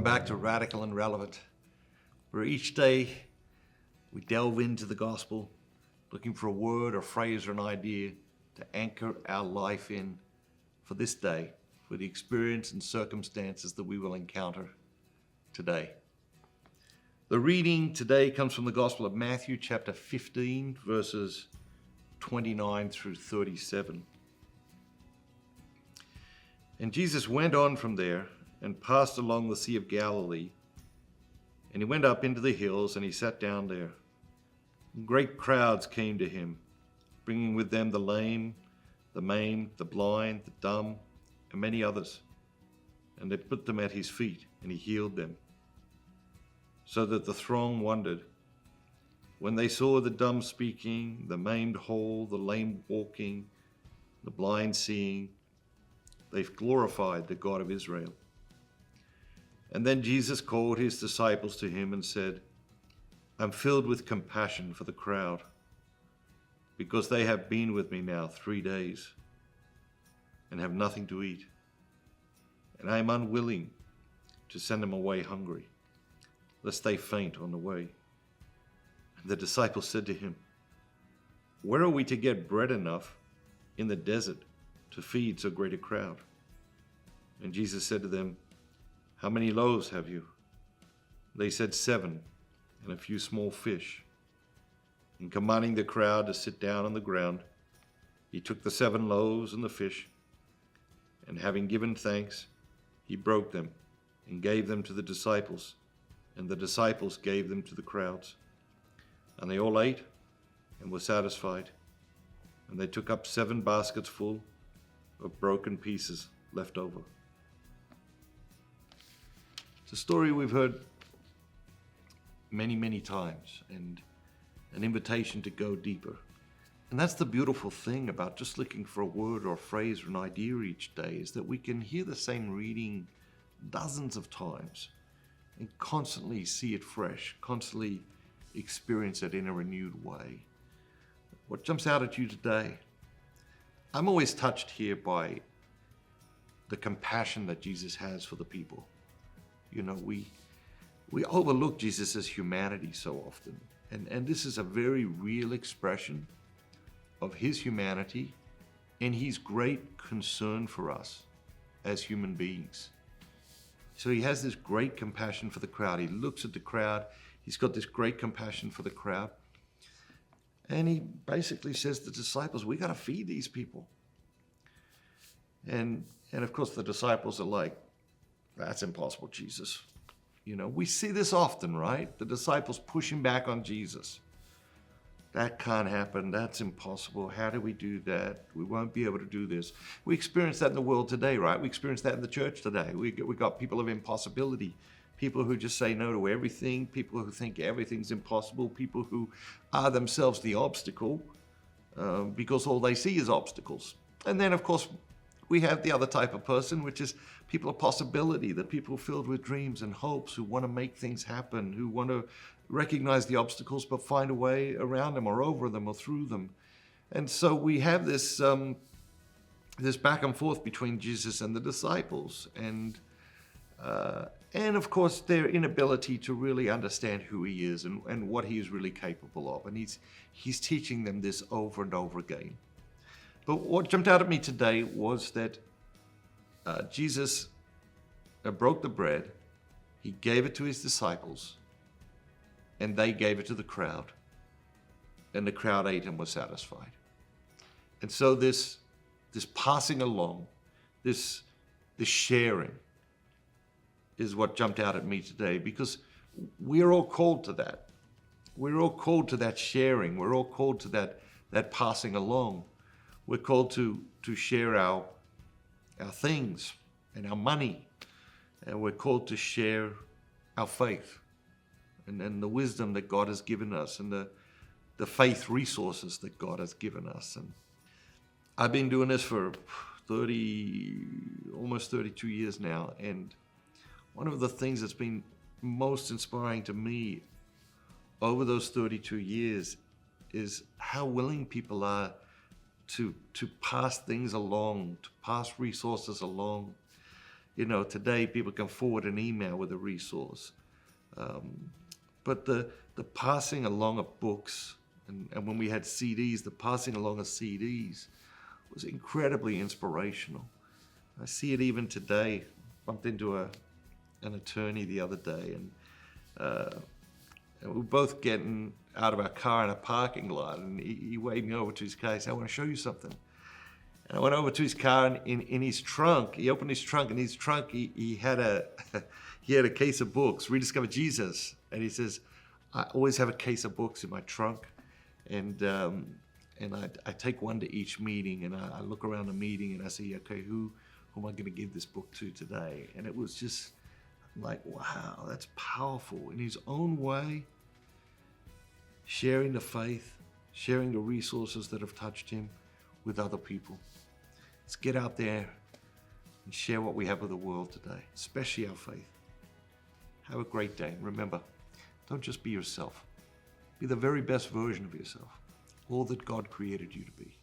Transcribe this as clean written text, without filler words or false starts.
back to Radical and Relevant, where each day we delve into the gospel, looking for a word or phrase or an idea to anchor our life in for this day, for the experience and circumstances that we will encounter today. The reading today comes from the Gospel of Matthew, chapter 15, verses 29 through 37. And Jesus went on from there and passed along the Sea of Galilee. And he went up into the hills, and he sat down there. Great crowds came to him, bringing with them the lame, the maimed, the blind, the dumb, and many others. And they put them at his feet, and he healed them. So that the throng wondered. When they saw the dumb speaking, the maimed whole, the lame walking, the blind seeing, they glorified the God of Israel. And then Jesus called his disciples to him and said, I'm filled with compassion for the crowd, because they have been with me now 3 days and have nothing to eat. And I am unwilling to send them away hungry, lest they faint on the way. And the disciples said to him, where are we to get bread enough in the desert to feed so great a crowd? And Jesus said to them, how many loaves have you? They said 7, and a few small fish. And commanding the crowd to sit down on the ground, he took the 7 loaves and the fish, and having given thanks, he broke them and gave them to the disciples, and the disciples gave them to the crowds. And they all ate and were satisfied, and they took up 7 baskets full of broken pieces left over. It's a story we've heard many, many times, and an invitation to go deeper. And that's the beautiful thing about just looking for a word or a phrase or an idea each day, is that we can hear the same reading dozens of times and constantly see it fresh, constantly experience it in a renewed way. What jumps out at you today? I'm always touched here by the compassion that Jesus has for the people. You know, we overlook Jesus' humanity so often. And this is a very real expression of his humanity and his great concern for us as human beings. So he has this great compassion for the crowd. He looks at the crowd. He's got this great compassion for the crowd. And he basically says to the disciples, we got to feed these people. And of course the disciples are like, that's impossible, Jesus. You know, we see this often, right? The disciples pushing back on Jesus. That can't happen. That's impossible. How do we do that? We won't be able to do this. We experience that in the world today, right? We experience that in the church today. We got people of impossibility, people who just say no to everything, people who think everything's impossible, people who are themselves the obstacle because all they see is obstacles. And then, of course, we have the other type of person, which is people of possibility, the people filled with dreams and hopes, who want to make things happen, who want to recognize the obstacles but find a way around them or over them or through them. And so we have this back and forth between Jesus and the disciples, and of course their inability to really understand who he is and what he is really capable of. And he's teaching them this over and over again. But what jumped out at me today was that Jesus broke the bread, he gave it to his disciples, and they gave it to the crowd. And the crowd ate and was satisfied. And so this passing along, this sharing is what jumped out at me today, because we're all called to that. We're all called to that sharing. We're all called to that passing along. We're called to share our things and our money. And we're called to share our faith and the wisdom that God has given us, and the faith resources that God has given us. And I've been doing this for almost 32 years now. And one of the things that's been most inspiring to me over those 32 years is how willing people are to pass things along, to pass resources along. Today people can forward an email with a resource. But the passing along of books, and when we had CDs, the passing along of CDs was incredibly inspirational. I see it even today. Bumped into an attorney the other day, and we were both getting out of our car in a parking lot, and he waved me over to his car. He said, "I want to show you something." And I went over to his car, and in his trunk, he opened his trunk, and in his trunk he had a case of books, Rediscover Jesus. And he says, "I always have a case of books in my trunk, and I take one to each meeting, and I look around the meeting, and I say, okay, who am I going to give this book to today?" And it was just like, wow, that's powerful. In his own way, sharing the faith, sharing the resources that have touched him with other people. Let's get out there and share what we have with the world today, especially our faith. Have a great day. And remember, don't just be yourself. Be the very best version of yourself, all that God created you to be.